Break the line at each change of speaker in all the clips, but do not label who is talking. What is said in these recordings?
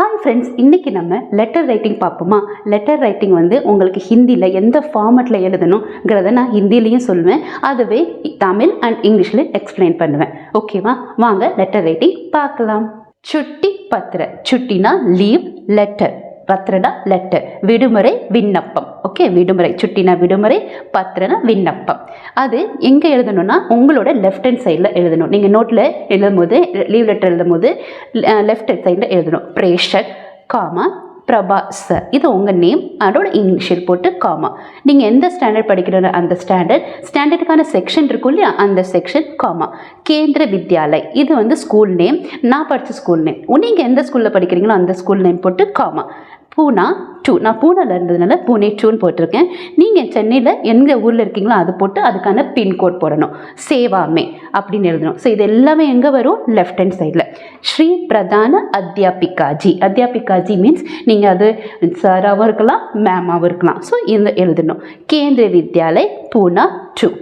Hi friends, இன்றைக்கி நம்ம letter writing பார்ப்போமா. லெட்டர் ரைட்டிங் வந்து உங்களுக்கு ஹிந்தியில் எந்த ஃபார்மெட்டில் எழுதணுங்கிறத நான் ஹிந்திலையும் சொல்லுவேன், அதுவே தமிழ் அண்ட் இங்கிலீஷில் எக்ஸ்பிளைன் பண்ணுவேன். ஓகேவா, வாங்க லெட்டர் ரைட்டிங் பார்க்கலாம். சுட்டி பத்திர, சுட்டினா லீவ், லெட்டர் பத்திரனா லெட்டர், விடுமுறை விண்ணப்பம். ஓகே, விடுமுறை சுட்டினா விடுமுறை, பத்திரனா விண்ணப்பம். அது எங்கே எழுதணும்னா உங்களோட லெஃப்ட் ஹேண்ட் சைடில் எழுதணும். நீங்கள் நோட்டில் எழுதும் போது, லீவ் லெட்டர் எழுதும் போது லெஃப்ட் ஹேண்ட் சைடில் எழுதணும். பிரேஷக் காமா பிரபா சார், இது உங்கள் நேம், அதோட இனிஷியல் போட்டு காமா. நீங்கள் எந்த ஸ்டாண்டர்ட் படிக்கிறோம் அந்த ஸ்டாண்டர்டுக்கான செக்ஷன் இருக்கும் இல்லையா, அந்த செக்ஷன் காமா. கேந்திர வித்யாலய், இது வந்து ஸ்கூல் நேம், நான் படித்த ஸ்கூல் நேம். நீங்கள் எந்த ஸ்கூலில் படிக்கிறீங்களோ அந்த ஸ்கூல் நேம் போட்டு காமா. பூனா 2, நான் பூனாவில் இருந்ததுனால பூனே 2ன்னு போட்டிருக்கேன். நீங்கள் சென்னையில் எந்த ஊரில் இருக்கீங்களோ அது போட்டு அதுக்கான பின்கோட் போடணும். சேவாமே அப்படின்னு எழுதணும். ஸோ இது எல்லாமே எங்கே வரும், லெஃப்ட் ஹேண்ட் சைடில். ஸ்ரீ பிரதான அத்தியாபிகாஜி, அத்தியாபிகாஜி மீன்ஸ் நீங்கள் அது சாராகவும் இருக்கலாம், மேமாகவும் இருக்கலாம். ஸோ இந்த எழுதணும். கேந்திர வித்யாலய் பூனா 2.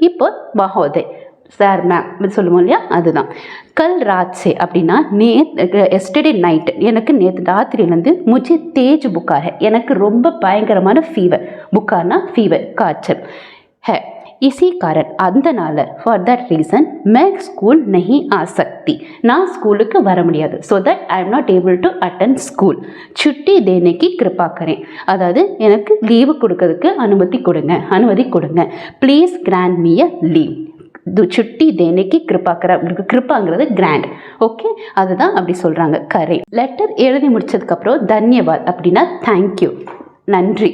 இப்போ மகோதய் சார் மேம் சொல்லுவோம் இல்லையா, அதுதான். கல் ராத் சே அப்படின்னா எஸ்டர்டே நைட், எனக்கு நேற்று ராத்திரிலேருந்து முझे तेज बुखार है, எனக்கு ரொம்ப பயங்கரமான ஃபீவர். புகார்னா ஃபீவர், காய்ச்சல் है, इसी कारण அதனால ஃபார் தட் ரீசன் मैं ஸ்கூல் नहीं आ सकती, நான் ஸ்கூலுக்கு வர முடியாது. So that I am not able to attend school. छुट्टी देने की कृपा करें, அதாவது எனக்கு லீவு கொடுக்கறதுக்கு அனுமதி கொடுங்க. Please grant me a leave. சுட்டி தேனைக்கு கிருப்பாங்கிறது கிராண்ட். ஓகே, அதுதான் அப்படி சொல்கிறாங்க. கரை லெட்டர் எழுதி முடிச்சதுக்கப்புறம் தன்யவாத் அப்படின்னா தேங்க்யூ, நன்றி.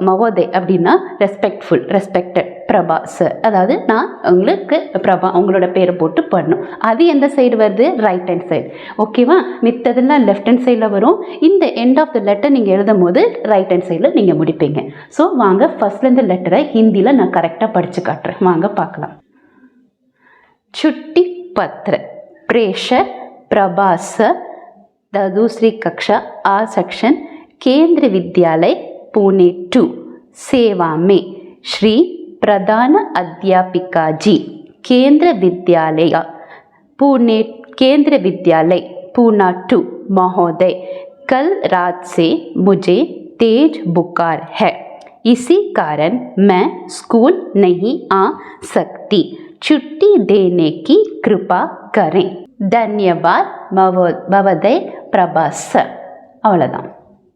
மவோதய் அப்படின்னா ரெஸ்பெக்ட்ஃபுல், ரெஸ்பெக்டட். பிரபா சார், அதாவது நான் உங்களுக்கு பிரபா உங்களோட பேரை போட்டு பண்ணணும். அது எந்த சைடு வருது, ரைட் ஹேண்ட் சைடு. ஓகேவா, மித்ததெல்லாம் லெஃப்ட் ஹேண்ட் சைடில் வரும். இந்த எண்ட் ஆஃப் த லெட்டர் நீங்கள் எழுதும் போது ரைட் ஹேண்ட் சைடில் நீங்கள் முடிப்பீங்க. ஸோ வாங்க ஃபர்ஸ்ட்லேருந்து லெட்டரை ஹிந்தியில் நான் கரெக்டாக படித்து காட்டுறேன், வாங்க பார்க்கலாம். छुट्टी पत्र, प्रेषक प्रभा सर, दूसरी कक्षा आ सेक्शन, केंद्र विद्यालय पुणे 2, सेवा में श्री प्रधान अध्यापिका जी, केंद्र विद्यालय पूना 2 महोदय, कल रात से मुझे तेज बुखार है, इसी कारण मैं स्कूल नहीं आ सकती, छुट्टी देने की कृपा करें. धन्यवाद மவோதய் பிரபா சார். அவ்வளோதான்.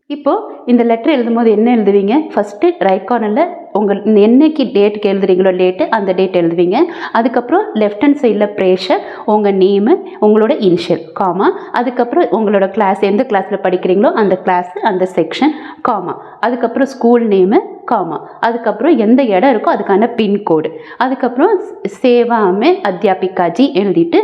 இப்போது இந்த லெட்டர் எழுதும் போது என்ன எழுதுவீங்க, ஃபஸ்ட்டு ரைட் கார்னரில் உங்கள் என்னைக்கு டேட்டுக்கு எழுதுறீங்களோ அந்த டேட் எழுதுவீங்க. அதுக்கப்புறம் லெஃப்ட் ஹேண்ட் சைடில் ப்ரேஷர், உங்கள் நேமு, உங்களோட இனிஷியல் காமா. அதுக்கப்புறம் உங்களோட கிளாஸ், எந்த கிளாஸில் படிக்கிறீங்களோ அந்த கிளாஸு, அந்த செக்ஷன் காமா. அதுக்கப்புறம் ஸ்கூல் நேமு காமா. அதுக்கப்புறம் எந்த இடம் இருக்கோ அதுக்கான பின்கோடு. அதுக்கப்புறம் சேவாமே அத்தியாபிகாஜி எழுதிட்டு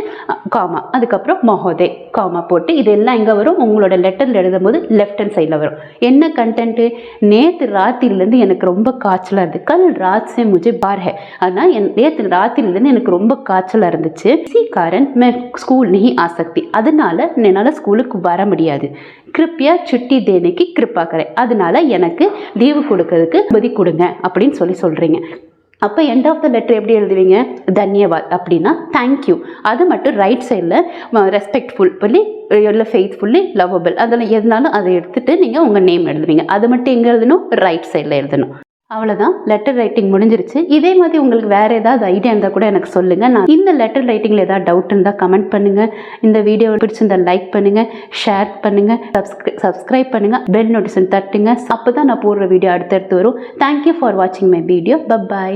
காமா. அதுக்கப்புறம் மகோதய் காமா போட்டு இதெல்லாம் எங்கே வரும், உங்களோட லெட்டரில் எழுதும் போது லெஃப்ட் ஹேண்ட் சைடில் வரும். என்ன கண்டென்ட்டு, நேற்று ராத்திரிலேருந்து எனக்கு ரொம்ப காய்ச்சலாக இருந்துச்சு. கல் ராத் சே முझे बुखार है, ஆனால் நேற்று ராத்திரிலேருந்து எனக்கு ரொம்ப காய்ச்சலாக இருந்துச்சு. इसी कारण मैं स्कूल नहीं आ सकती, அதனால என்னால் ஸ்கூலுக்கு வர முடியாது. கிருப்பியா சுட்டி தேனைக்கு கிருப்பா கரை, அதனால எனக்கு லீவு கொடுக்கறதுக்கு பதில் கொடுங்க அப்படின்னு சொல்கிறீங்க. அப்போ எண்ட் ஆஃப் த லெட்டர் எப்படி எழுதுவீங்க, தன்யவாத் அப்படின்னா தேங்க்யூ. அது மட்டும் ரைட் சைடில் ரெஸ்பெக்ட்ஃபுல் பண்ணி, இல்லை ஃபெய்த்ஃபுல்லி, லவ்வபிள், அதில் எதுனாலும் அதை எடுத்துகிட்டு நீங்கள் உங்கள் நேம் எழுதுவீங்க. அது மட்டும் எங்கே எழுதணும், ரைட் சைடில் எழுதணும். அவ்வளோதான், லெட்டர் ரைட்டிங் முடிஞ்சிருச்சு. இதே மாதிரி உங்களுக்கு வேறு ஏதாவது ஐடியா இருந்தால் கூட எனக்கு சொல்லுங்கள். நான் இந்த லெட்டர் ரைட்டிங்கில் ஏதாவது டவுட் இருந்தால் கமெண்ட் பண்ணுங்கள். இந்த வீடியோ பிடிச்சிருந்தால் லைக் பண்ணுங்கள், ஷேர் பண்ணுங்கள், சப்ஸ்கிரைப் பண்ணுங்கள், பெல் நோட்டிஃபிகேஷன் தட்டுங்க. அப்போ தான் நான் போடுற வீடியோ அடுத்தடுத்து வரும். தேங்க்யூ ஃபார் வாட்சிங் மை வீடியோ. பை.